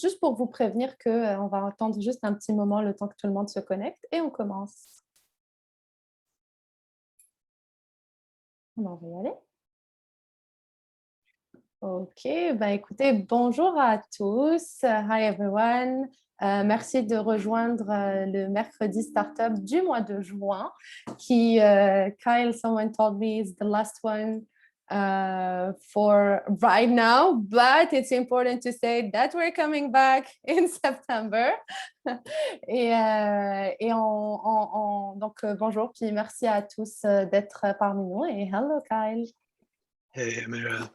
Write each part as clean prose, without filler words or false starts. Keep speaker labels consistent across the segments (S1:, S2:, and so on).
S1: Juste pour vous prévenir qu'on va attendre juste un petit moment, le temps que tout le monde se connecte, et on commence. On va y aller. Ok, ben écoutez, bonjour à tous. Hi everyone. Merci de rejoindre le Mercredis Startup du mois de juin, qui, Kyle, someone told me, is the last one for right now, but it's important to say that we're coming back in September. Donc, bonjour, puis merci à tous d'être parmi nous. Et hello, Kyle.
S2: Hey, Amira.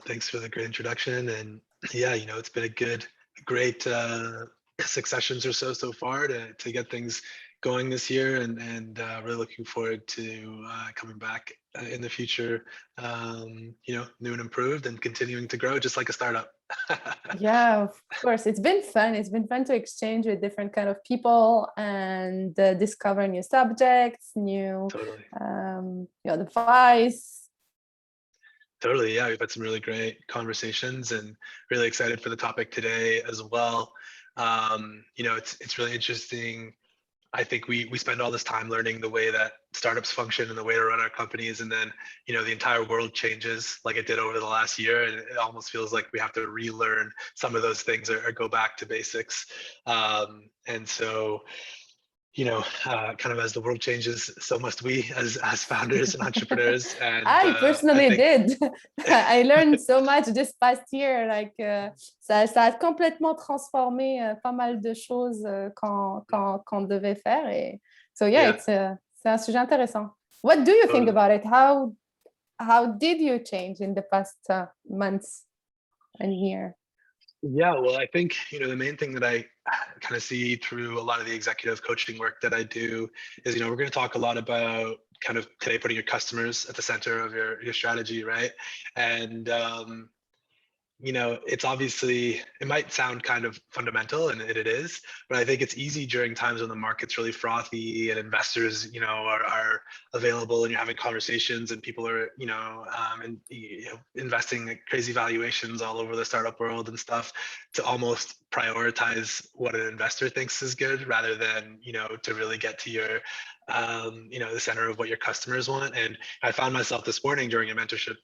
S2: Thanks for the great introduction. And yeah, it's been a great 6 sessions or so far to get things going this year, and really looking forward to coming back in the future, new and improved, and continuing to grow just like a startup.
S1: Yeah, of course. It's been fun. It's been fun to exchange with different kind of people and discover new subjects, new advice.
S2: Totally. Yeah, we've had some really great conversations and really excited for the topic today as well. It's really interesting. I think we spend all this time learning the way that startups function and the way to run our companies, and then the entire world changes like it did over the last year, and it almost feels like we have to relearn some of those things or go back to basics. And so kind of as the world changes, so must we as founders and entrepreneurs. And
S1: I personally did. I learned so much this past year. Like, ça a complètement transformé pas mal de choses qu'on devait faire. Et so yeah. C'est un sujet intéressant. What do you think about it? How did you change in the past months and year?
S2: Yeah, well, I think, the main thing that I kind of see through a lot of the executive coaching work that I do is, we're going to talk a lot about kind of today putting your customers at the center of your strategy, right? And, it's obviously, it might sound kind of fundamental, and it is, but I think it's easy during times when the market's really frothy and investors, are available, and you're having conversations, and people are, investing at crazy valuations all over the startup world and stuff, to almost prioritize what an investor thinks is good rather than, to really get to your, the center of what your customers want. And I found myself this morning during a mentorship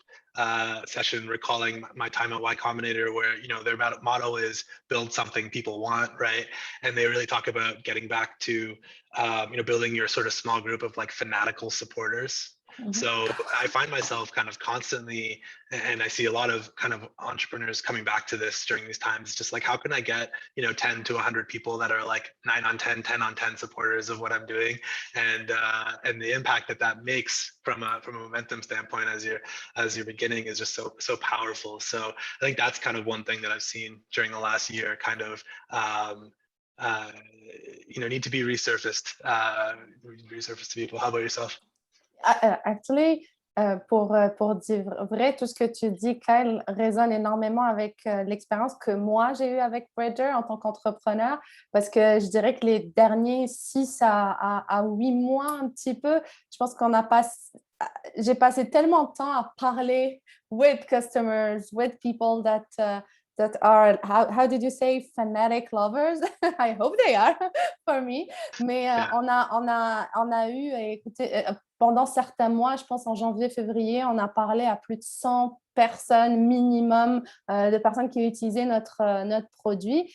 S2: session recalling my time at Y Combinator, where their motto is build something people want, right? And they really talk about getting back to building your sort of small group of like fanatical supporters. Mm-hmm. So I find myself kind of constantly, and I see a lot of kind of entrepreneurs coming back to this during these times, just like, how can I get 10 to 100 people that are like 9 on 10, 10 on 10 supporters of what I'm doing, and the impact that makes from a momentum standpoint as you're beginning is just so powerful. So I think that's kind of one thing that I've seen during the last year, kind of need to be resurfaced to people. How about yourself?
S1: Actually, pour dire vrai, tout ce que tu dis, Kyle, résonne énormément avec l'expérience que moi, j'ai eue avec Bridger en tant qu'entrepreneur, parce que je dirais que les derniers 6 à 8 mois, un petit peu, je pense j'ai passé tellement de temps à parler with customers, with people that are, how did you say, fanatic lovers? I hope they are for me. Mais on a eu, écoutez, pendant certains mois, je pense en janvier, février, on a parlé à plus de 100 personnes minimum, de personnes qui utilisaient notre produit.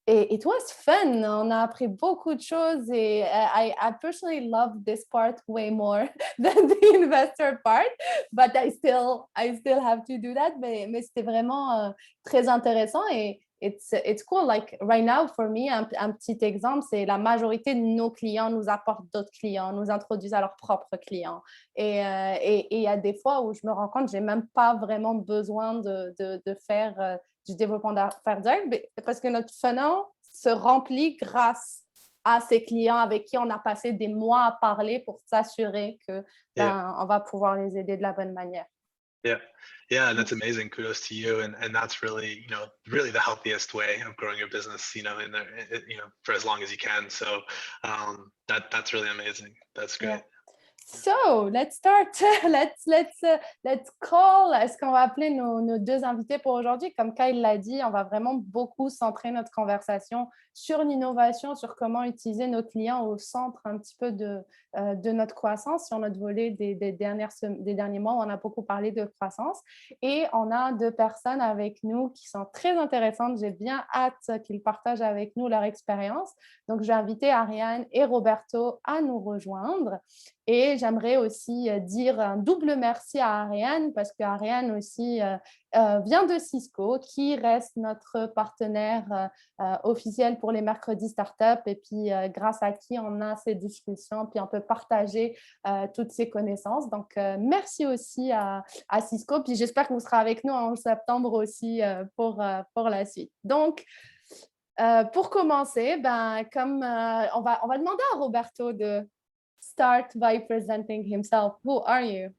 S1: It was fun. On a appris beaucoup de choses et I personally love this part way more than the investor part, but I still have to do that. Mais c'était vraiment très intéressant et it's cool. Like right now, for me, un petit exemple, c'est la majorité de nos clients nous apportent d'autres clients, nous introduisent à leurs propres clients. Et il y a des fois où je me rends compte que je n'ai même pas vraiment besoin de faire du développement d'affaires direct parce que notre funnel se remplit grâce à ces clients avec qui on a passé des mois à parler pour s'assurer que on va pouvoir les aider de la bonne manière.
S2: Yeah, and that's amazing. Kudos to you, and that's really, really the healthiest way of growing your business, for as long as you can. So that's really amazing. That's great.
S1: Yeah. So, let's start. Let's call. Est-ce qu'on va appeler nos deux invités pour aujourd'hui? Comme Kyle l'a dit, on va vraiment beaucoup centrer notre conversation sur l'innovation, sur comment utiliser nos clients au centre un petit peu de notre croissance. Sur notre volet des derniers mois, on a beaucoup parlé de croissance. Et on a deux personnes avec nous qui sont très intéressantes. J'ai bien hâte qu'ils partagent avec nous leur expérience. Donc, j'ai invité Aryan et Roberto à nous rejoindre. Et j'aimerais aussi dire un double merci à Aryan parce qu'Aryan aussi vient de Cisco, qui reste notre partenaire officiel pour les Mercredis Startup et puis grâce à qui on a ces discussions, puis on peut partager toutes ces connaissances. Donc, merci aussi à Cisco, puis j'espère que vous serez avec nous en septembre aussi pour la suite. Donc, pour commencer, comme on va demander à Roberto de start by presenting himself. Who are you?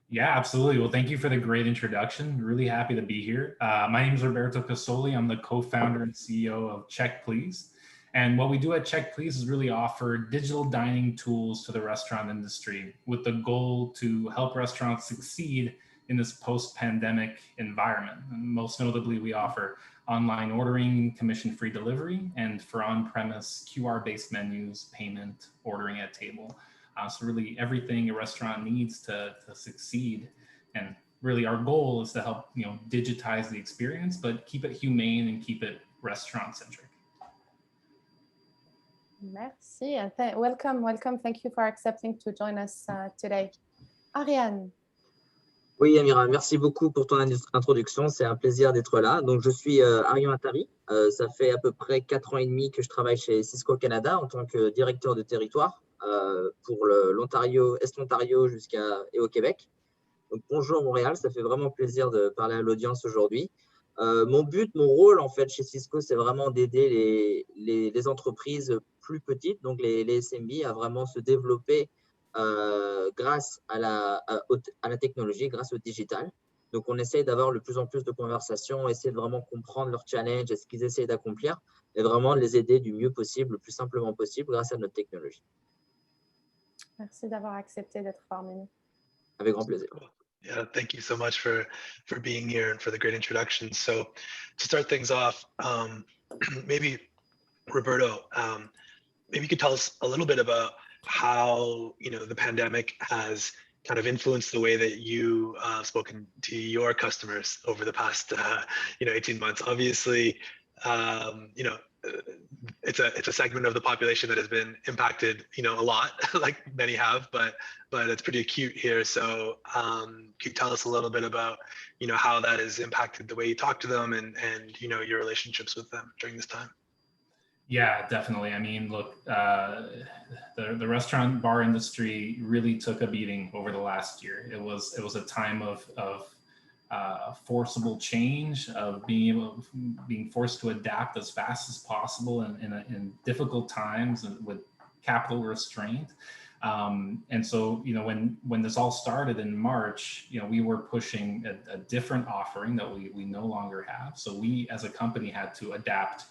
S3: Yeah, absolutely. Well, thank you for the great introduction. Really happy to be here. My name is Roberto Casoli. I'm the co-founder and CEO of Chk Plz. And what we do at Chk Plz is really offer digital dining tools to the restaurant industry with the goal to help restaurants succeed in this post-pandemic environment. And most notably, we offer online ordering, commission-free delivery, and for on-premise QR-based menus, payment, ordering at table. So really everything a restaurant needs to succeed. And really our goal is to help, digitize the experience, but keep it humane and keep it restaurant-centric.
S1: Merci. Welcome. Thank you for accepting to join us today. Aryan.
S4: Oui, Amira, merci beaucoup pour ton introduction. C'est un plaisir d'être là. Donc, je suis Aryan Attari. Ça fait à peu près 4 ans et demi que je travaille chez Cisco Canada en tant que directeur de territoire pour l'Ontario, Est-Ontario et au Québec. Donc, bonjour Montréal, ça fait vraiment plaisir de parler à l'audience aujourd'hui. Mon rôle en fait chez Cisco, c'est vraiment d'aider les entreprises plus petites, donc les SMB, à vraiment se développer grâce à la technologie, grâce au digital. Donc, on essaye d'avoir de plus en plus de conversations, essayer de vraiment comprendre leurs challenges et ce qu'ils essayent d'accomplir et vraiment les aider du mieux possible, le plus simplement possible grâce à notre technologie.
S1: Merci d'avoir accepté d'être parmi nous.
S4: Avec grand plaisir.
S2: Yeah, thank you so much for being here and for the great introduction. So to start things off, maybe Roberto, maybe you could tell us a little bit about how the pandemic has kind of influenced the way that you have spoken to your customers over the past 18 months. Obviously, it's a segment of the population that has been impacted a lot, like many have, but it's pretty acute here. So can you tell us a little bit about how that has impacted the way you talk to them and your relationships with them during this time?
S3: Yeah, definitely. I mean, look, the restaurant bar industry really took a beating over the last year. It was a time of forcible change, of being forced to adapt as fast as possible in difficult times and with capital restraint. And so, when this all started in March, we were pushing a different offering that we no longer have. So we as a company had to adapt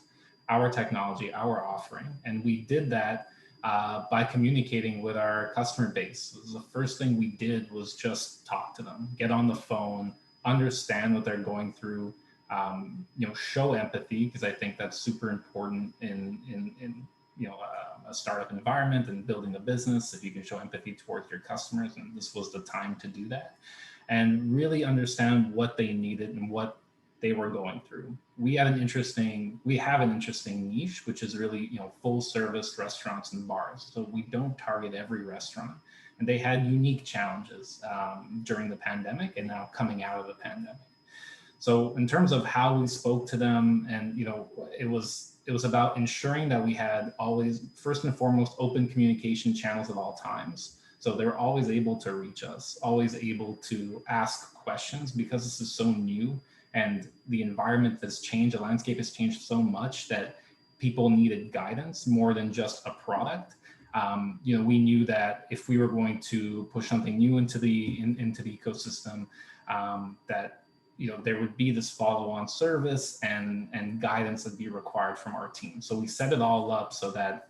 S3: our technology, our offering. And we did that by communicating with our customer base. The first thing we did was just talk to them, get on the phone, understand what they're going through, show empathy, because I think that's super important in a startup environment and building a business, if you can show empathy towards your customers, and this was the time to do that, and really understand what they needed and what they were going through. We have an interesting niche, which is really, full service restaurants and bars. So we don't target every restaurant, and they had unique challenges during the pandemic and now coming out of the pandemic. So in terms of how we spoke to them, and it was about ensuring that we had always, first and foremost, open communication channels at all times. So they're always able to reach us, always able to ask questions, because this is so new and the environment has changed, the landscape has changed so much that people needed guidance more than just a product. We knew that if we were going to push something new into the ecosystem, that there would be this follow-on service and guidance that'd be required from our team. So we set it all up so that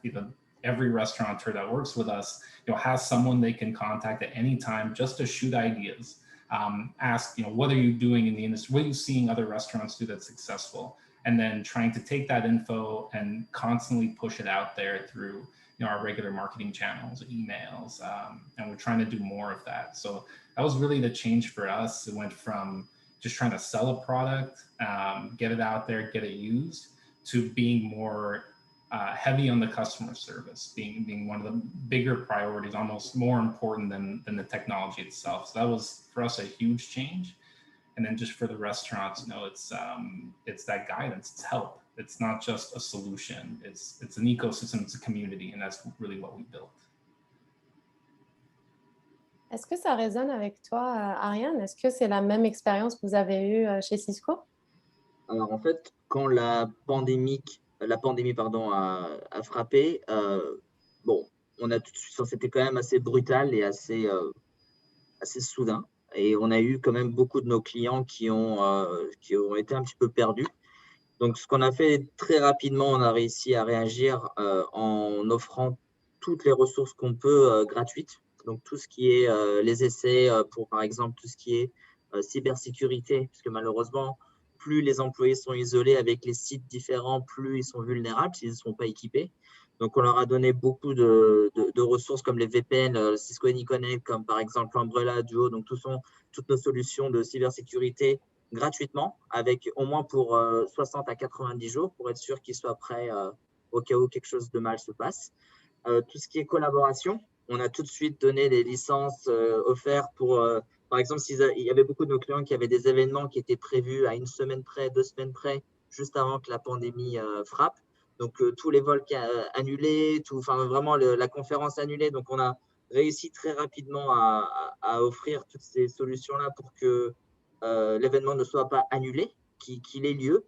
S3: every restaurateur that works with us has someone they can contact at any time just to shoot ideas. Ask, what are you doing in the industry? What are you seeing other restaurants do that's successful? And then trying to take that info and constantly push it out there through our regular marketing channels, emails, and we're trying to do more of that. So that was really the change for us. It went from just trying to sell a product, get it out there, get it used, to being more heavy on the customer service, being one of the bigger priorities, almost more important than the technology itself. So that was for us a huge change. And then just for the restaurants, it's that guidance, it's help. It's not just a solution. It's an ecosystem, it's a community, and that's really what we built.
S1: Est-ce que ça résonne avec toi, Aryan? Est-ce que c'est la même expérience que vous avez eue chez Cisco?
S4: Alors en fait, quand la pandémie a frappé, on a tout de suite, c'était quand même assez brutal et assez soudain. Et on a eu quand même beaucoup de nos clients qui ont été un petit peu perdus. Donc, ce qu'on a fait très rapidement, on a réussi à réagir en offrant toutes les ressources qu'on peut gratuites. Donc, tout ce qui est les essais pour, par exemple, tout ce qui est cybersécurité, puisque malheureusement, plus les employés sont isolés avec les sites différents, plus ils sont vulnérables s'ils ne sont pas équipés. Donc, on leur a donné beaucoup de ressources comme les VPN, Cisco AnyConnect, comme par exemple Umbrella, Duo. Donc, toutes nos solutions de cybersécurité gratuitement, avec au moins pour 60 à 90 jours pour être sûr qu'ils soient prêts au cas où quelque chose de mal se passe. Tout ce qui est collaboration, on a tout de suite donné des licences offertes pour, par exemple, il y avait beaucoup de nos clients qui avaient des événements qui étaient prévus à 1 semaine près, 2 semaines près, juste avant que la pandémie frappe. Donc, tous les vols annulés, vraiment la conférence annulée. Donc, on a réussi très rapidement à offrir toutes ces solutions-là pour que l'événement ne soit pas annulé, qu'il ait lieu.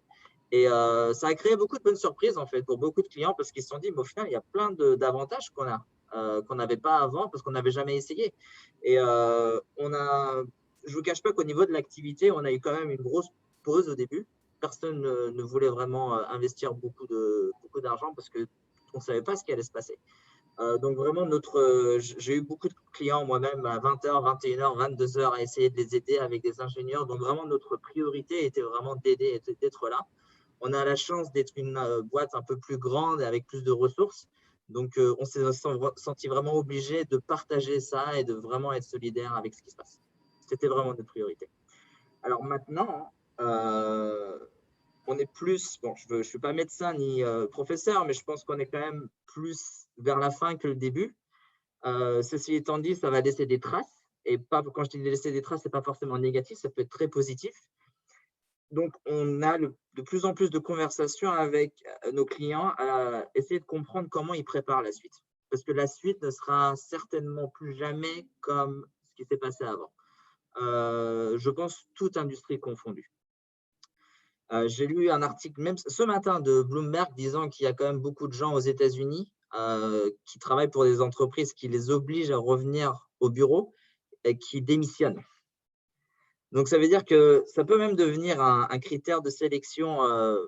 S4: Et ça a créé beaucoup de bonnes surprises en fait pour beaucoup de clients parce qu'ils se sont dit, mais au final, il y a plein d'avantages qu'on n'avait pas avant parce qu'on n'avait jamais essayé. Et je ne vous cache pas qu'au niveau de l'activité, on a eu quand même une grosse pause au début. Personne ne voulait vraiment investir beaucoup d'argent parce qu'on ne savait pas ce qui allait se passer. Donc vraiment, j'ai eu beaucoup de clients moi-même à 20h, 21h, 22h à essayer de les aider avec des ingénieurs. Donc vraiment, notre priorité était vraiment d'aider et d'être là. On a la chance d'être une boîte un peu plus grande et avec plus de ressources. Donc, on s'est senti vraiment obligé de partager ça et de vraiment être solidaire avec ce qui se passe. C'était vraiment notre priorité. Alors maintenant, on est plus, je ne suis pas médecin ni professeur, mais je pense qu'on est quand même plus vers la fin que le début. Ceci étant dit, ça va laisser des traces. Et quand je dis laisser des traces, ce n'est pas forcément négatif, ça peut être très positif. Donc, on a de plus en plus de conversations avec nos clients à essayer de comprendre comment ils préparent la suite. Parce que la suite ne sera certainement plus jamais comme ce qui s'est passé avant. Je pense toute industrie confondue. J'ai lu un article, même ce matin, de Bloomberg disant qu'il y a quand même beaucoup de gens aux États-Unis qui travaillent pour des entreprises qui les obligent à revenir au bureau et qui démissionnent. Donc, ça veut dire que ça peut même devenir un critère de sélection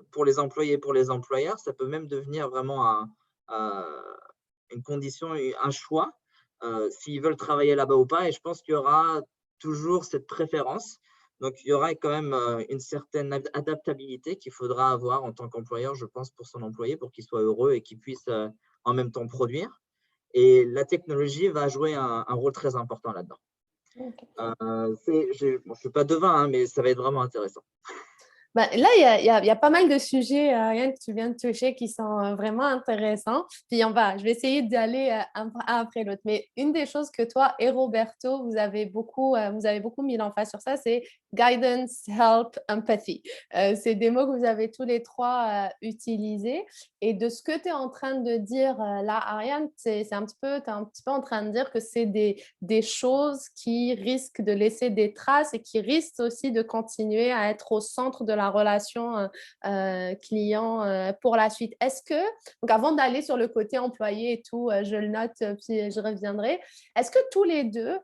S4: pour les employés et pour les employeurs. Ça peut même devenir vraiment une condition, un choix, s'ils veulent travailler là-bas ou pas. Et je pense qu'il y aura toujours cette préférence. Donc, il y aura quand même une certaine adaptabilité qu'il faudra avoir en tant qu'employeur, je pense, pour son employé, pour qu'il soit heureux et qu'il puisse en même temps produire. Et la technologie va jouer un rôle très important là-dedans.
S1: Ok.
S4: Je ne suis pas devin, hein, mais ça va être vraiment intéressant.
S1: Ben, là, il y a pas mal de sujets, Aryan, que tu viens de toucher qui sont vraiment intéressants. Puis je vais essayer d'aller un après l'autre. Mais une des choses que toi et Roberto, vous avez beaucoup mis l'emphase sur ça, c'est guidance, help, empathy. C'est des mots que vous avez tous les trois utilisés. Et de ce que tu es en train de dire là, Aryan, t'es un petit peu en train de dire que c'est des choses qui risquent de laisser des traces et qui risquent aussi de continuer à être au centre de la relation client pour la suite. Est-ce que, donc avant d'aller sur le côté employé et tout, je le note, puis je reviendrai, est-ce que tous les deux,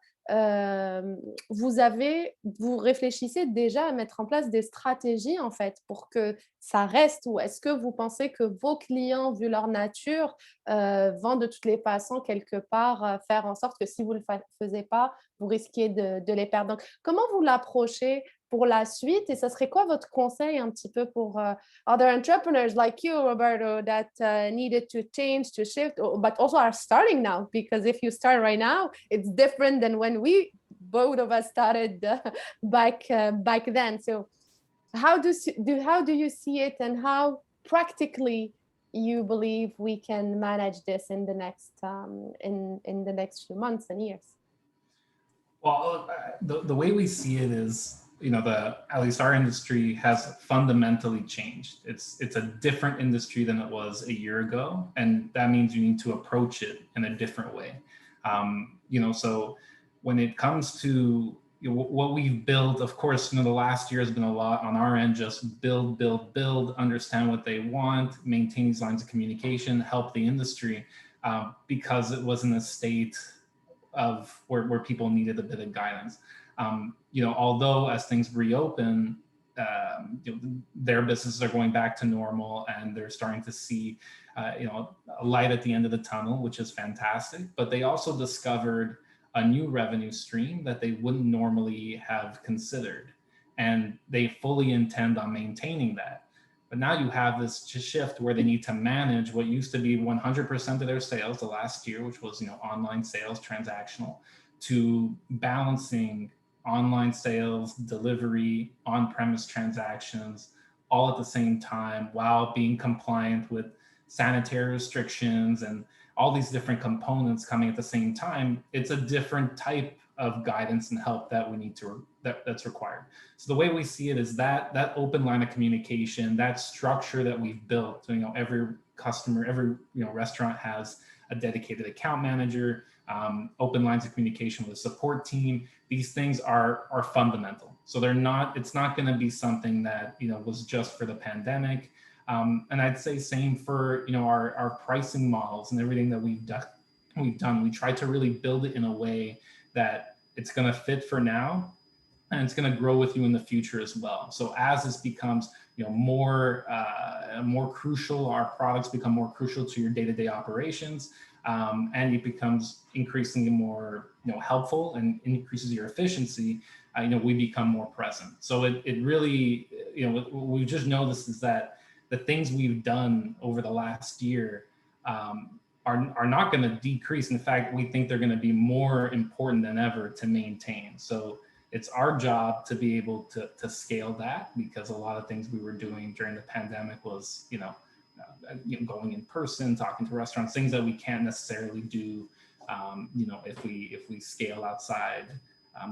S1: vous réfléchissez déjà à mettre en place des stratégies en fait pour que ça reste, ou est-ce que vous pensez que vos clients, vu leur nature, vont de toutes les façons quelque part faire en sorte que si vous ne le faisiez pas, vous risquiez de les perdre? Donc, comment vous l'approchez pour la suite, et ça serait quoi votre conseil un petit peu pour other entrepreneurs like you, Roberto, that needed to change, to shift, but also are starting now? Because if you start right now, it's different than when we both of us started back then. So how do you see it, and how practically you believe we can manage this in the next in the next few months and years?
S3: Well, the way we see it is, at least our industry has fundamentally changed. It's a different industry than it was a year ago, and that means you need to approach it in a different way. So when it comes to what we've built, of course, the last year has been a lot on our end, just build, understand what they want, maintain these lines of communication, help the industry, because it was in a state of where people needed a bit of guidance. Although as things reopen, their businesses are going back to normal and they're starting to see, a light at the end of the tunnel, which is fantastic. But they also discovered a new revenue stream that they wouldn't normally have considered, and they fully intend on maintaining that. But now you have this shift where they need to manage what used to be 100% of their sales the last year, which was online sales, transactional, to balancing online sales, delivery, on-premise transactions, all at the same time, while being compliant with sanitary restrictions and all these different components coming at the same time. It's a different type of guidance and help that we need that's required. So the way we see it is that open line of communication, that structure that we've built. Every customer, every restaurant has a dedicated account manager, open lines of communication with a support team. These things are fundamental. So it's not going to be something that was just for the pandemic. And I'd say same for our pricing models and everything that we've done. We try to really build it in a way that it's going to fit for now, and it's going to grow with you in the future as well. So as this becomes more crucial, our products become more crucial to your day-to-day operations, and it becomes increasingly more helpful and increases your efficiency, we become more present. So it really, what we just noticed is that the things we've done over the last year are not going to decrease. In fact, we think they're going to be more important than ever to maintain. So it's our job to be able to scale that, because a lot of things we were doing during the pandemic was, going in person, talking to restaurants, things that we can't necessarily do, if we scale outside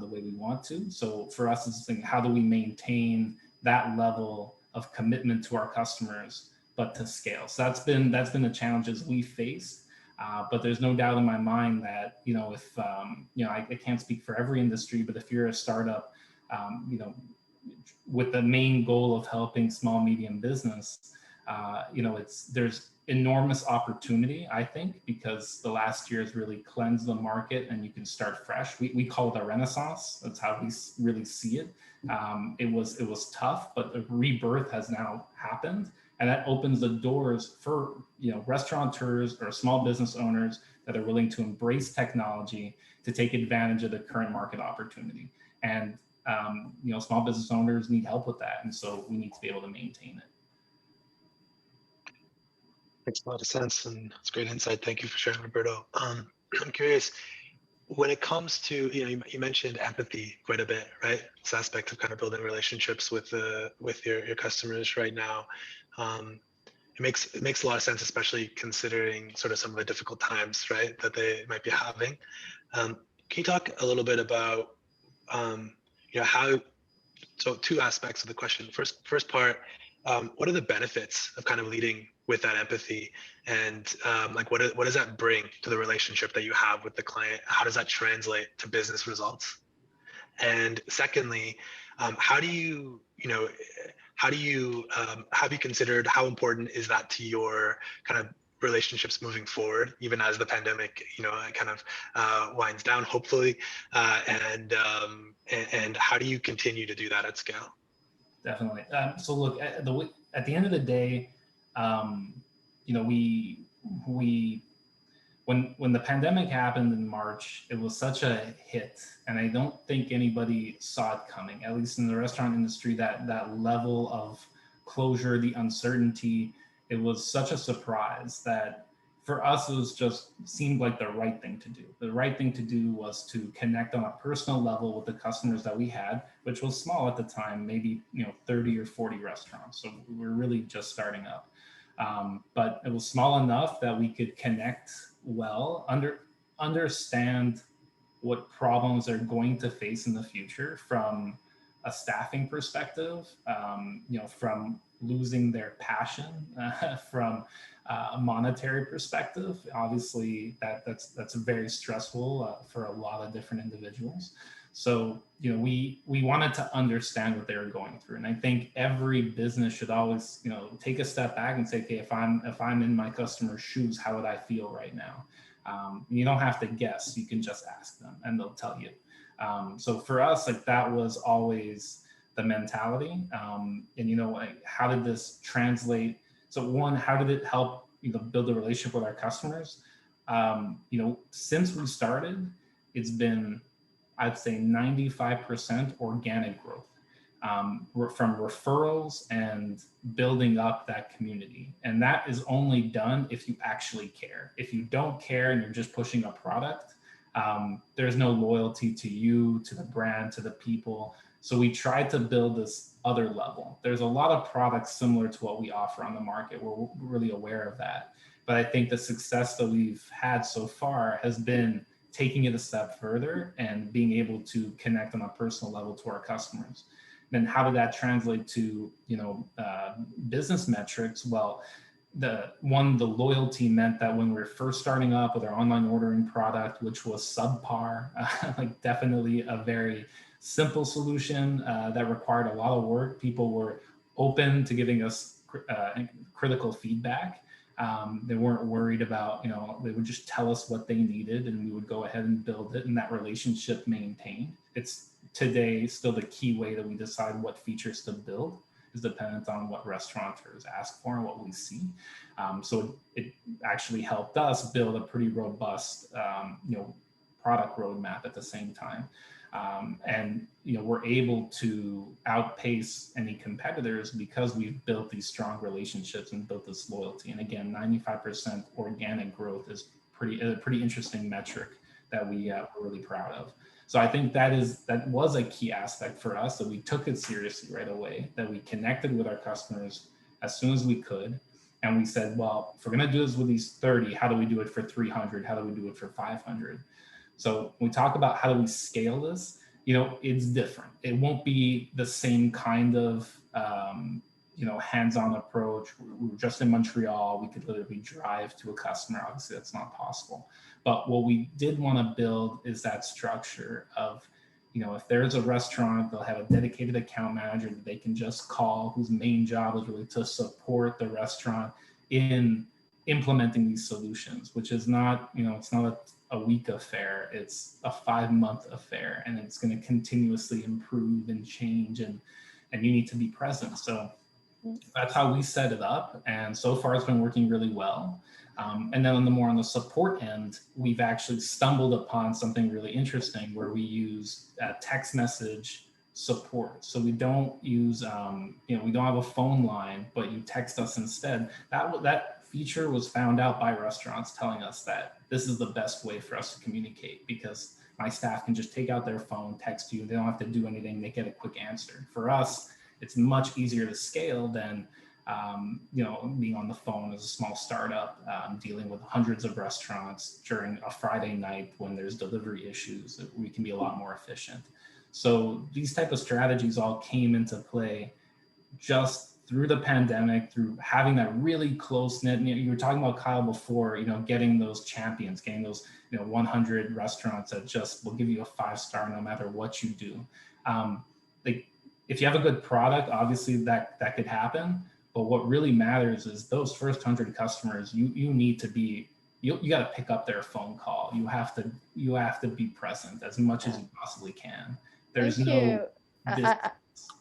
S3: the way we want to. So for us, it's thinking, how do we maintain that level of commitment to our customers, but to scale? So that's been the challenges we faced. But there's no doubt in my mind that, if, I can't speak for every industry, but if you're a startup, with the main goal of helping small, medium business, there's enormous opportunity, I think, because the last year has really cleansed the market and you can start fresh. We call it a renaissance. That's how we really see it. It was tough, but the rebirth has now happened. And that opens the doors for restaurateurs or small business owners that are willing to embrace technology to take advantage of the current market opportunity. And small business owners need help with that, and so we need to be able to maintain it.
S2: Makes a lot of sense, and it's great insight. Thank you for sharing, Roberto. I'm curious, when it comes to, you mentioned empathy quite a bit, right? This aspect of kind of building relationships with your customers right now. It makes a lot of sense, especially considering sort of some of the difficult times, right, that they might be having. Can you talk a little bit about, how? So two aspects of the question. First part, what are the benefits of kind of leading with that empathy, and like what does that bring to the relationship that you have with the client? How does that translate to business results? And secondly, how do you, have you considered how important is that to your kind of relationships moving forward, even as the pandemic, kind of winds down, hopefully, and how do you continue to do that at scale?
S3: Definitely. So look, at the end of the day, when the pandemic happened in March, it was such a hit, and I don't think anybody saw it coming. At least in the restaurant industry, that level of closure, the uncertainty, it was such a surprise that for us, it was just seemed like the right thing to do. The right thing to do was to connect on a personal level with the customers that we had, which was small at the time, maybe 30 or 40 restaurants. So we were really just starting up. But it was small enough that we could connect well, understand what problems they're going to face in the future from a staffing perspective, from losing their passion, from a monetary perspective. Obviously, that's very stressful for a lot of different individuals. So, we wanted to understand what they were going through. And I think every business should always, take a step back and say, okay, if I'm in my customer's shoes, how would I feel right now? You don't have to guess, you can just ask them and they'll tell you. So for us, like that was always the mentality. And, how did this translate? So one, how did it help, build a relationship with our customers? Since we started, it's been, I'd say 95% organic growth, from referrals and building up that community. And that is only done if you actually care. If you don't care and you're just pushing a product, there's no loyalty to you, to the brand, to the people. So we tried to build this other level. There's a lot of products similar to what we offer on the market. We're really aware of that. But I think the success that we've had so far has been taking it a step further and being able to connect on a personal level to our customers. Then how did that translate to, business metrics? Well, the loyalty meant that when we were first starting up with our online ordering product, which was subpar, like definitely a very simple solution that required a lot of work, people were open to giving us critical feedback. They weren't worried about, they would just tell us what they needed and we would go ahead and build it, and that relationship maintained. It's today still the key way that we decide what features to build is dependent on what restaurateurs ask for and what we see. So it actually helped us build a pretty robust, product roadmap at the same time. And we're able to outpace any competitors because we've built these strong relationships and built this loyalty. And again, 95% organic growth is a pretty interesting metric that we're really proud of. So I think that was a key aspect for us, that we took it seriously right away, that we connected with our customers as soon as we could. And we said, well, if we're going to do this with these 30, how do we do it for 300? How do we do it for 500? So when we talk about how do we scale this, it's different. It won't be the same kind of, hands-on approach. We were just in Montreal. We could literally drive to a customer. Obviously, that's not possible. But what we did want to build is that structure of, if there's a restaurant, they'll have a dedicated account manager that they can just call, whose main job is really to support the restaurant in implementing these solutions, which is not, it's not a week affair, it's a 5-month affair, and it's going to continuously improve and change, and you need to be present. So that's how we set it up, and so far it's been working really well. And then on the support end, we've actually stumbled upon something really interesting where we use text message support. So we don't use, we don't have a phone line, but you text us instead. That feature was found out by restaurants telling us that this is the best way for us to communicate, because my staff can just take out their phone, text you, they don't have to do anything, they get a quick answer. For us, it's much easier to scale than being on the phone as a small startup, dealing with hundreds of restaurants during a Friday night when there's delivery issues. We can be a lot more efficient. So these type of strategies all came into play just through the pandemic, through having that really close knit. You were talking about, Kyle, before, getting those champions, getting those 100 restaurants that just will give you a 5-star no matter what you do. Like, if you have a good product, obviously that could happen. But what really matters is those first 100 customers. You need to be, you got to pick up their phone call. You have to be present as much as you possibly can. There's no.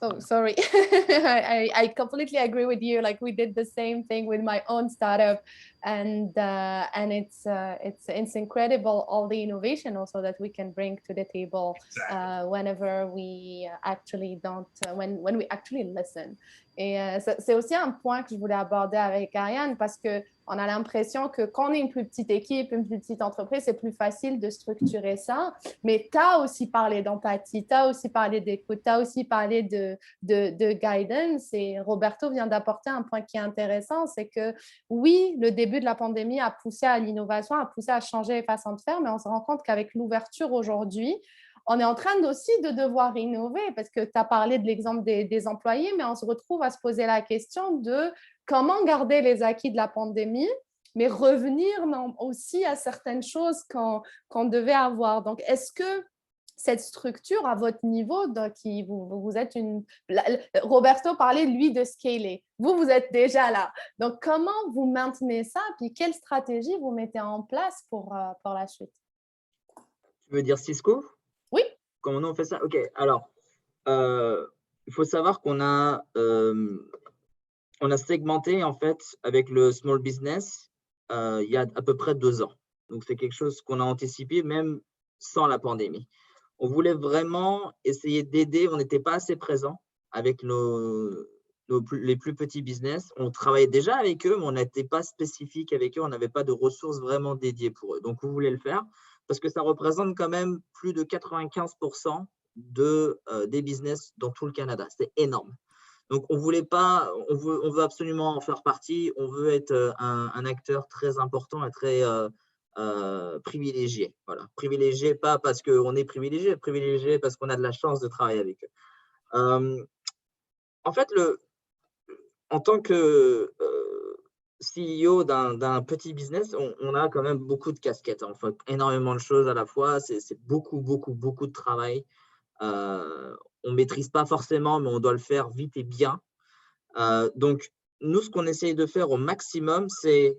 S1: Oh, sorry. I completely agree with you. Like, we did the same thing with my own startup, and it's incredible, all the innovation also that we can bring to the table.
S3: Exactly.
S1: Whenever we actually don't, when we actually listen. Et c'est aussi un point que je voulais aborder avec Aryan, parce que on a l'impression que quand on est une plus petite équipe, une plus petite entreprise, c'est plus facile de structurer ça. Mais tu as aussi parlé d'empathie, tu as aussi parlé d'écoute, tu as aussi parlé de guidance. Et Roberto vient d'apporter un point qui est intéressant, c'est que oui, le début de la pandémie a poussé à l'innovation, a poussé à changer les façons de faire, mais on se rend compte qu'avec l'ouverture aujourd'hui, on est en train aussi de devoir innover, parce que tu as parlé de l'exemple des employés, mais on se retrouve à se poser la question de comment garder les acquis de la pandémie, mais revenir aussi à certaines choses qu'on devait avoir. Donc, est-ce que cette structure, à votre niveau, donc, vous êtes Roberto parlait, lui, de scaler. Vous êtes déjà là. Donc, comment vous maintenez ça? Puis, quelle stratégie vous mettez en place pour la suite?
S4: Tu veux dire Cisco?
S1: Oui.
S4: Comment on fait ça? Ok, alors, il faut savoir qu'on a segmenté, en fait, avec le small business il y a à peu près 2 ans. Donc, c'est quelque chose qu'on a anticipé même sans la pandémie. On voulait vraiment essayer d'aider. On n'était pas assez présent avec les plus petits business. On travaillait déjà avec eux, mais on n'était pas spécifique avec eux. On n'avait pas de ressources vraiment dédiées pour eux. Donc, on voulait le faire parce que ça représente quand même plus de 95% des business dans tout le Canada. C'est énorme. Donc, on veut absolument en faire partie. On veut être un acteur très important et très privilégié. Voilà. Privilégié, pas parce qu'on est privilégié parce qu'on a de la chance de travailler avec eux. En fait, en tant que CEO d'un petit business, on a quand même beaucoup de casquettes. On fait énormément de choses à la fois. C'est beaucoup de travail. On ne maîtrise pas forcément, mais on doit le faire vite et bien. Donc, nous, ce qu'on essaye de faire au maximum, c'est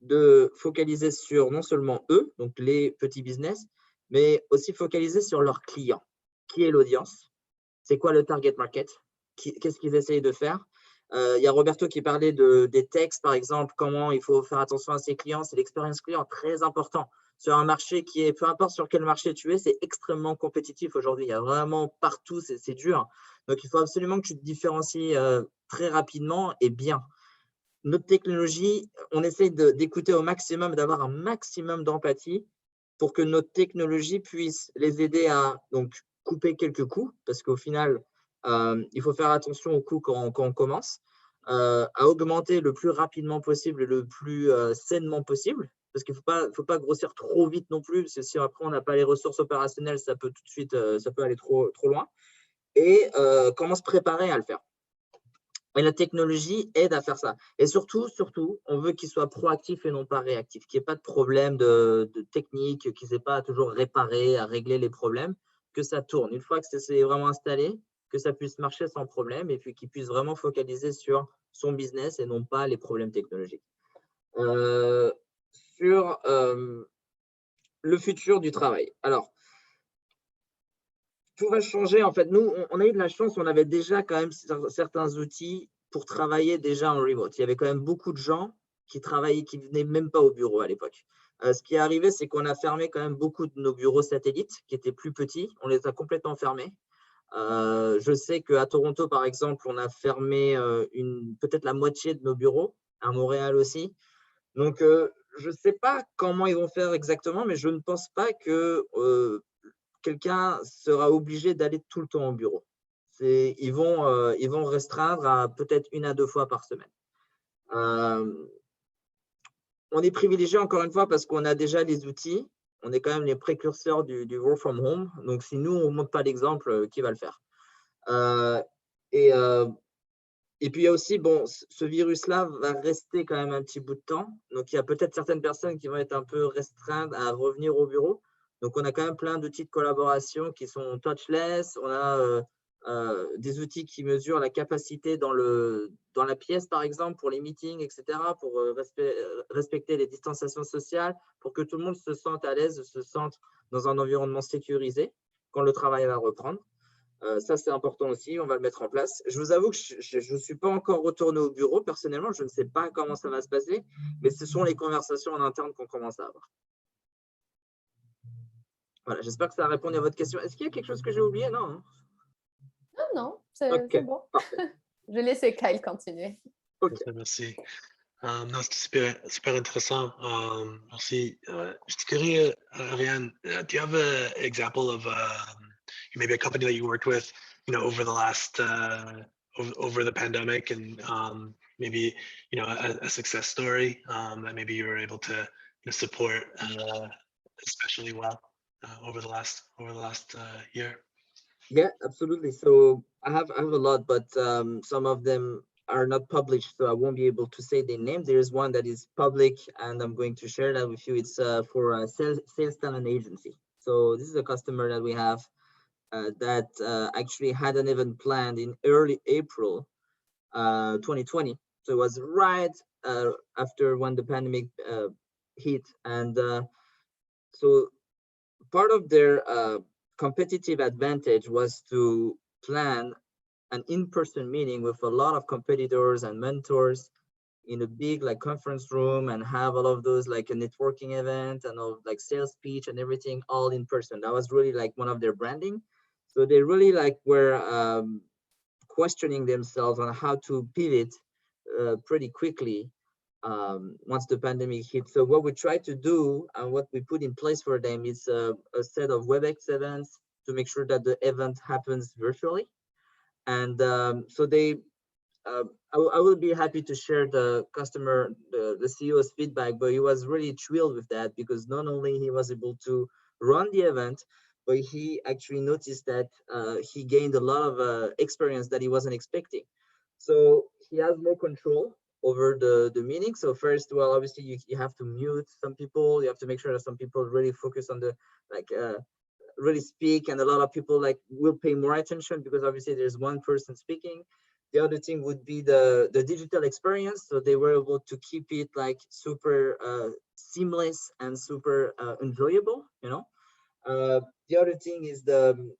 S4: de focaliser sur non seulement eux, donc les petits business, mais aussi focaliser sur leurs clients. Qui est l'audience? C'est quoi le target market? Qu'est-ce qu'ils essayent de faire? Il y a Roberto qui parlait des textes, par exemple, comment il faut faire attention à ses clients. C'est l'expérience client, très important. Sur un marché qui est, peu importe sur quel marché tu es, c'est extrêmement compétitif aujourd'hui. Il y a vraiment partout, c'est dur. Donc, il faut absolument que tu te différencies très rapidement et bien. Notre technologie, on essaie d'écouter au maximum, d'avoir un maximum d'empathie pour que notre technologie puisse les aider à couper quelques coûts, parce qu'au final, il faut faire attention aux coûts quand on commence, à augmenter le plus rapidement possible et le plus sainement possible, parce qu'il ne faut pas grossir trop vite non plus, parce que si après on n'a pas les ressources opérationnelles, ça peut tout de suite ça peut aller trop loin. Et comment se préparer à le faire. Et la technologie aide à faire ça. Et surtout, on veut qu'il soit proactif et non pas réactif, qu'il n'y ait pas de problème de technique, qu'il n'ait pas à toujours réparer, à régler les problèmes, que ça tourne. Une fois que c'est vraiment installé, que ça puisse marcher sans problème et puis qu'il puisse vraiment focaliser sur son business et non pas les problèmes technologiques. Sur le futur du travail. Alors, tout va changer. En fait, nous, on a eu de la chance, on avait déjà quand même certains outils pour travailler déjà en remote. Il y avait quand même beaucoup de gens qui travaillaient, qui ne venaient même pas au bureau à l'époque. Ce qui est arrivé, c'est qu'on a fermé quand même beaucoup de nos bureaux satellites qui étaient plus petits. On les a complètement fermés. Je sais qu'à Toronto, par exemple, on a fermé peut-être la moitié de nos bureaux, à Montréal aussi. Donc, je ne sais pas comment ils vont faire exactement, mais je ne pense pas que quelqu'un sera obligé d'aller tout le temps au bureau. Ils vont restreindre à peut-être 1 à 2 fois par semaine. On est privilégié encore une fois parce qu'on a déjà les outils. On est quand même les précurseurs du work from home. Donc, si nous, on ne montre pas l'exemple, qui va le faire? Et puis, il y a aussi, bon, ce virus-là va rester quand même un petit bout de temps. Donc, il y a peut-être certaines personnes qui vont être un peu restreintes à revenir au bureau. Donc, on a quand même plein d'outils de collaboration qui sont touchless. On a des outils qui mesurent la capacité dans la pièce, par exemple, pour les meetings, etc., pour respecter les distanciations sociales, pour que tout le monde se sente à l'aise, se sente dans un environnement sécurisé quand le travail va reprendre. Ça, c'est important aussi, on va le mettre en place. Je vous avoue que je ne suis pas encore retourné au bureau. Personnellement, je ne sais pas comment ça va se passer, mais ce sont les conversations en interne qu'on commence à avoir. Voilà, j'espère que ça a répondu à votre question. Est-ce qu'il y a quelque chose que j'ai oublié? Non, hein?
S1: Non, c'est bon. Je vais laisser Kyle continuer.
S2: Okay. Merci. Non, c'est super intéressant. Merci. Je suis curieux, Aryan, do you have an example of maybe a company that you worked with, over the last over the pandemic, and maybe a success story that maybe you were able to support especially well over the last year?
S4: Yeah, absolutely. So I have a lot, but some of them are not published, so I won't be able to say their name. There is one that is public, and I'm going to share that with you. It's for a sales talent agency. So this is a customer that we have that actually had an event planned in early April 2020. So it was right after when the pandemic hit. And so part of their competitive advantage was to plan an in-person meeting with a lot of competitors and mentors in a big conference room, and have all of those a networking event and all sales speech and everything all in person. That was really one of their branding. So they really were questioning themselves on how to pivot pretty quickly once the pandemic hit. So what we try to do and what we put in place for them is a set of WebEx events to make sure that the event happens virtually. And so they, I will be happy to share the customer, the CEO's feedback, but he was really thrilled with that, because not only he was able to run the event, but he actually noticed that he gained a lot of experience that he wasn't expecting. So he has more control over the meeting. So first, well, obviously you have to mute some people. You have to make sure that some people really focus on the really speak, and a lot of people will pay more attention because obviously there's one person speaking. The other thing would be the digital experience. So they were able to keep it super seamless and super enjoyable, The other thing is the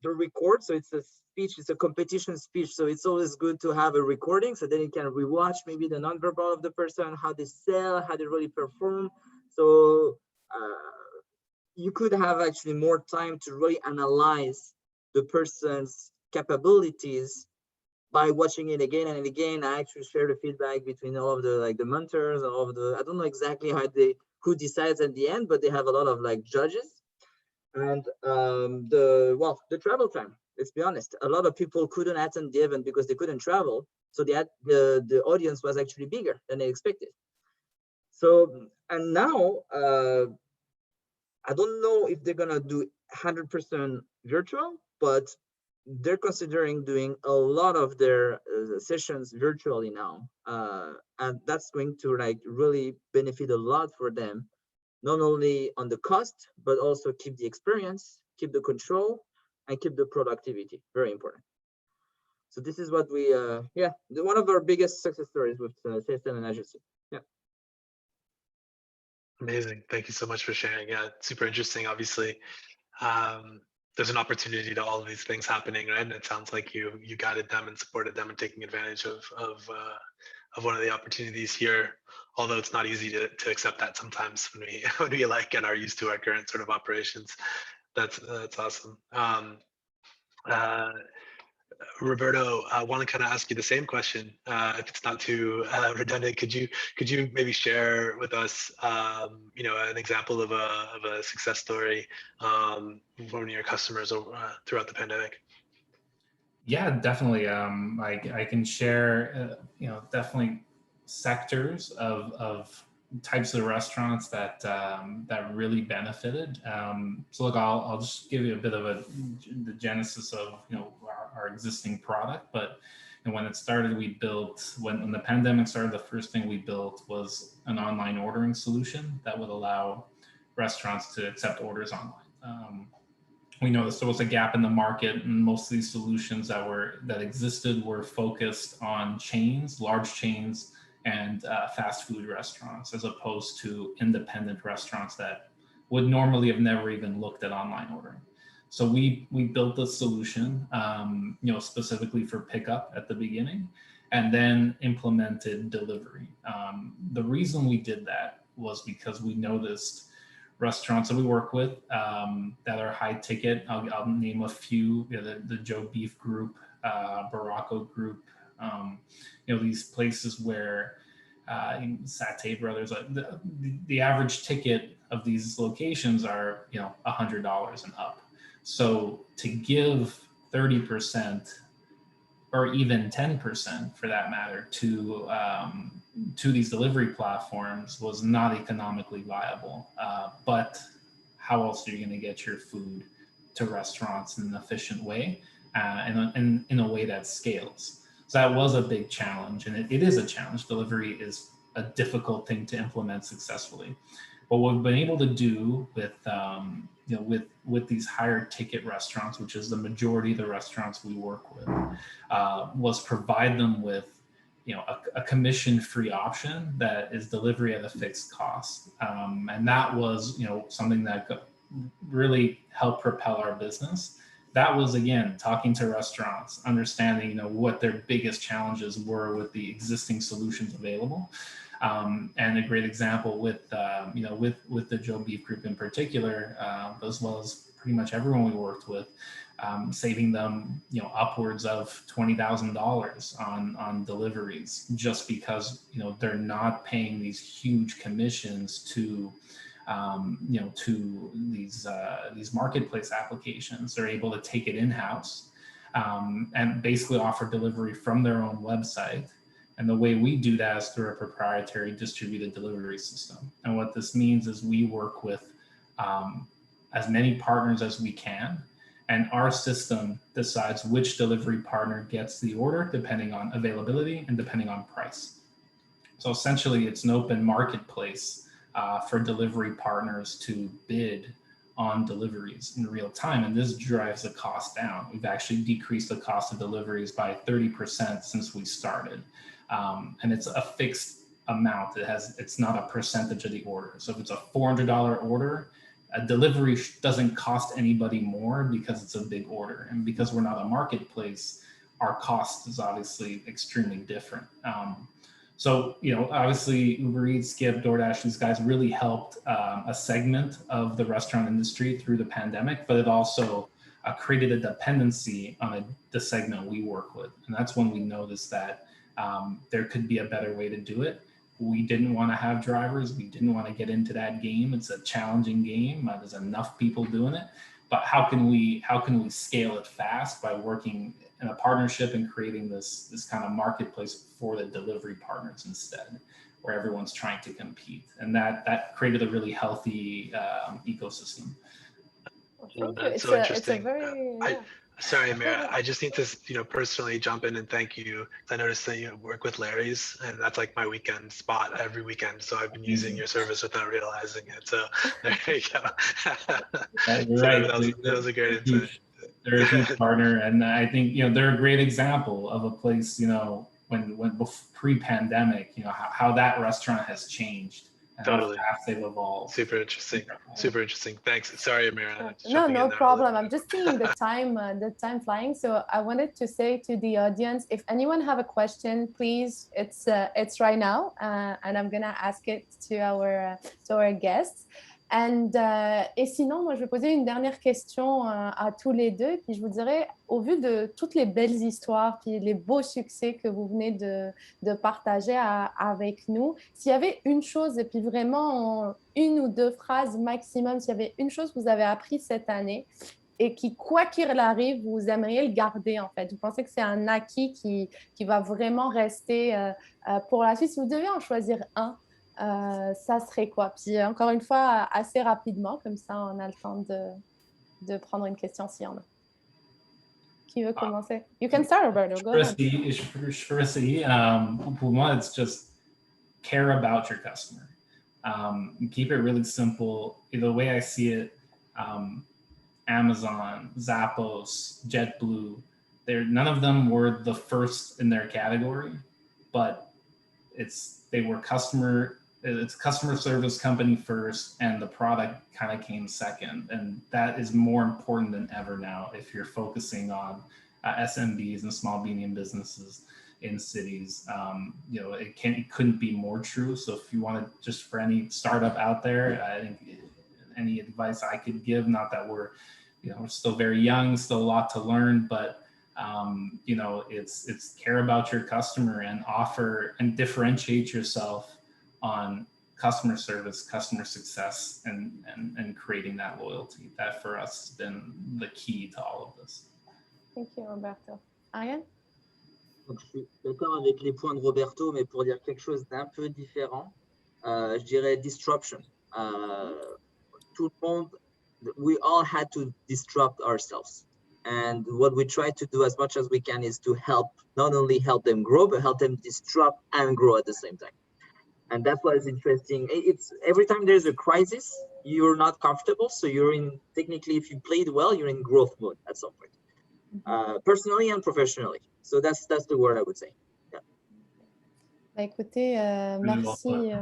S4: record. So it's a speech, it's a competition speech. So it's always good to have a recording, so then you can rewatch maybe the nonverbal of the person, how they sell, how they really perform. So you could have actually more time to really analyze the person's capabilities by watching it again and again. I actually share the feedback between all of the the mentors, all of the, I don't know exactly who decides at the end, but they have a lot of judges. And the travel time, let's be honest, a lot of people couldn't attend the event because they couldn't travel. So the audience was actually bigger than they expected. So, and now, I don't know if they're gonna do 100% virtual, but they're considering doing a lot of their sessions virtually now. And that's going to really benefit a lot for them, not only on the cost, but also keep the experience, keep the control, and keep the productivity. Very important. So this is what we, one of our biggest success stories with sales talent agency. Yeah.
S2: Amazing. Thank you so much for sharing. Yeah, super interesting. Obviously, there's an opportunity to all of these things happening, right? And it sounds like you guided them and supported them and taking advantage of one of the opportunities here. Although it's not easy to accept that sometimes when we get are used to our current sort of operations. That's awesome. Roberto, I want to kind of ask you the same question. If it's not too redundant, could you maybe share with us, an example of a success story from one of your customers throughout the pandemic?
S3: Yeah, definitely. I can share, definitely sectors of types of restaurants that that really benefited. So look, I'll just give you a bit of the genesis of our existing product. But when it started, we built when the pandemic started. The first thing we built was an online ordering solution that would allow restaurants to accept orders online. We noticed there was a gap in the market, and most of these solutions that existed were focused on chains, large chains, and fast food restaurants, as opposed to independent restaurants that would normally have never even looked at online ordering. So we built a solution, specifically for pickup at the beginning, and then implemented delivery. The reason we did that was because we noticed restaurants that we work with that are high ticket. I'll name a few: the Joe Beef Group, Baracco Group. These places where Satay Brothers. The average ticket of these locations are $100 and up. So to give 30% or even 10% for that matter to these delivery platforms was not economically viable. But how else are you going to get your food to restaurants in an efficient way and in a way that scales? So that was a big challenge, and it is a challenge. Delivery is a difficult thing to implement successfully. But what we've been able to do with these higher ticket restaurants, which is the majority of the restaurants we work with, was provide them with a commission-free option that is delivery at a fixed cost, and that was something that really helped propel our business. That was, again, talking to restaurants, understanding what their biggest challenges were with the existing solutions available. And a great example with the Joe Beef Group in particular, as well as pretty much everyone we worked with, saving them upwards of $20,000 on deliveries, just because they're not paying these huge commissions to these marketplace applications. They're able to take it in-house and basically offer delivery from their own website. And the way we do that is through a proprietary distributed delivery system. And what this means is we work with as many partners as we can, and our system decides which delivery partner gets the order depending on availability and depending on price. So essentially, it's an open marketplace for delivery partners to bid on deliveries in real time, and this drives the cost down. We've actually decreased the cost of deliveries by 30% since we started. And it's a fixed amount. It's not a percentage of the order. So if it's a $400 order, a delivery doesn't cost anybody more because it's a big order. And because we're not a marketplace, our cost is obviously extremely different. So, obviously Uber Eats, Skip, DoorDash, these guys really helped a segment of the restaurant industry through the pandemic, but it also created a dependency on the segment we work with. And that's when we noticed that there could be a better way to do it. We didn't want to have drivers. We didn't want to get into that game. It's a challenging game. There's enough people doing it, but how can we scale it fast by working in a partnership and creating this kind of marketplace for the delivery partners instead, where everyone's trying to compete, and that created a really healthy ecosystem.
S2: That's so interesting. Sorry, Amir, I just need to personally jump in and thank you. I noticed that you work with Larry's, and that's like my weekend spot every weekend. So I've been using your service without realizing it. So there you go.
S3: Right.
S2: That was a great insight.
S3: They're a huge partner, and I think they're a great example of a place when pre-pandemic, how that restaurant has changed.
S2: Totally.
S3: How fast they've evolved.
S2: Super interesting. Super interesting. Thanks. Sorry, Amira.
S1: No problem. I'm just seeing the time flying. So I wanted to say to the audience, if anyone have a question, please, it's right now, and I'm gonna ask it to our guests. Et sinon, moi, je vais poser une dernière question à tous les deux. Puis je vous dirais, au vu de toutes les belles histoires, puis les beaux succès que vous venez de partager avec nous, s'il y avait une chose, et puis vraiment en une ou deux phrases maximum, s'il y avait une chose que vous avez appris cette année et qui, quoi qu'il arrive, vous aimeriez le garder, en fait. Vous pensez que c'est un acquis qui va vraiment rester pour la suite. Si vous deviez en choisir un, ça serait quoi? Puis encore une fois, assez rapidement, comme ça, on a le temps de prendre une question s'il y en a. Qui veut commencer? You can start, Roberto. Go ahead.
S3: Je peux essayer. Pour moi, it's just care about your customer. Keep it really simple. The way I see it, Amazon, Zappos, JetBlue, none of them were the first in their category, but it's customer service company first, and the product kind of came second, and that is more important than ever now if you're focusing on SMBs and small medium businesses in cities. It couldn't be more true. So if you want to, just for any startup out there, I think any advice I could give, not that we're still very young, still a lot to learn, but it's care about your customer and offer and differentiate yourself on customer service, customer success, and creating that loyalty. That for us has been the key to all of this.
S1: Thank you, Roberto. Aryan?
S4: Donc, je suis d'accord avec les points de Roberto, mais pour dire quelque chose d'un peu différent, je dirais disruption. Tout le monde, we all had to disrupt ourselves. And what we try to do as much as we can is to not only help them grow, but help them disrupt and grow at the same time. And that's what is interesting. It's every time there's a crisis, you're not comfortable. So technically, if you played well, you're in growth mode at some point, personally and professionally. So that's the word I would say. Yeah.
S1: Écoutez, merci.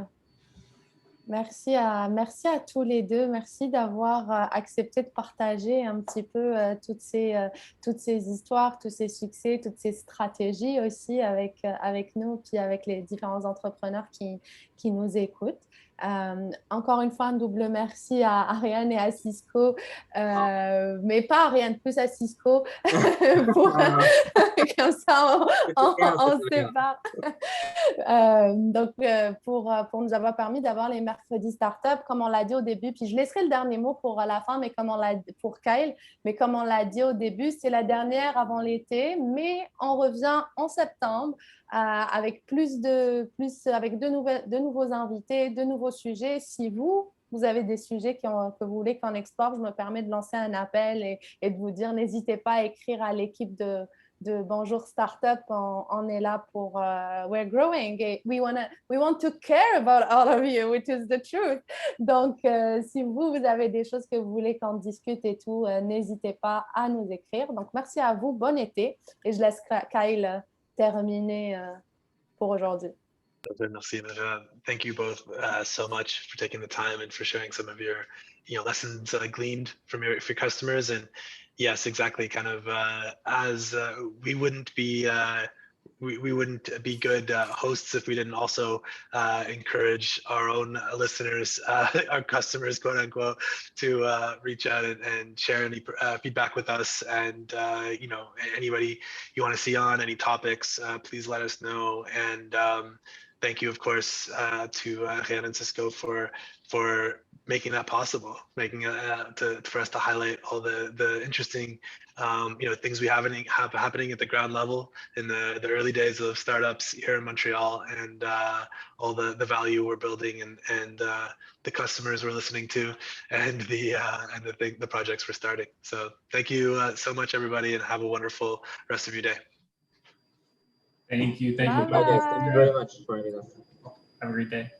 S1: Merci à tous les deux. Merci d'avoir accepté de partager un petit peu toutes ces histoires, tous ces succès, toutes ces stratégies aussi avec nous, puis avec les différents entrepreneurs qui nous écoutent. Encore une fois, un double merci à Aryan et à Cisco, mais pas Aryan, plus à Cisco, comme ça on se sépare. Pour nous avoir permis d'avoir les Mercredis Startup, comme on l'a dit au début, puis je laisserai le dernier mot pour la fin, mais pour Kyle, mais comme on l'a dit au début, c'est la dernière avant l'été, mais on revient en septembre avec avec de nouveaux invités, de nouveaux sujets. Si vous avez des sujets que vous voulez qu'on exporte, je me permets de lancer un appel et de vous dire, n'hésitez pas à écrire à l'équipe de Bonjour Startup. On est là pour we're growing. We want to care about all of you, which is the truth. Donc, si vous avez des choses que vous voulez qu'on discute et tout, n'hésitez pas à nous écrire. Donc, merci à vous. Bon été. Et je laisse Kyle terminer pour aujourd'hui.
S2: Merci. Thank you both so much for taking the time and for sharing some of your lessons gleaned from your customers. And yes, exactly. Kind of as we wouldn't be good hosts if we didn't also encourage our own listeners, our customers, quote unquote, to reach out and share any feedback with us. And anybody you want to see on any topics, please let us know. And thank you, of course, to Aryan and Cisco for making that possible, for us to highlight all the interesting things we have happening at the ground level in the early days of startups here in Montreal, and all the value we're building and the customers we're listening to, and the projects we're starting. So thank you so much, everybody, and have a wonderful rest of your day.
S3: Thank you.
S4: Thank you very much for having us.
S3: Have a great day.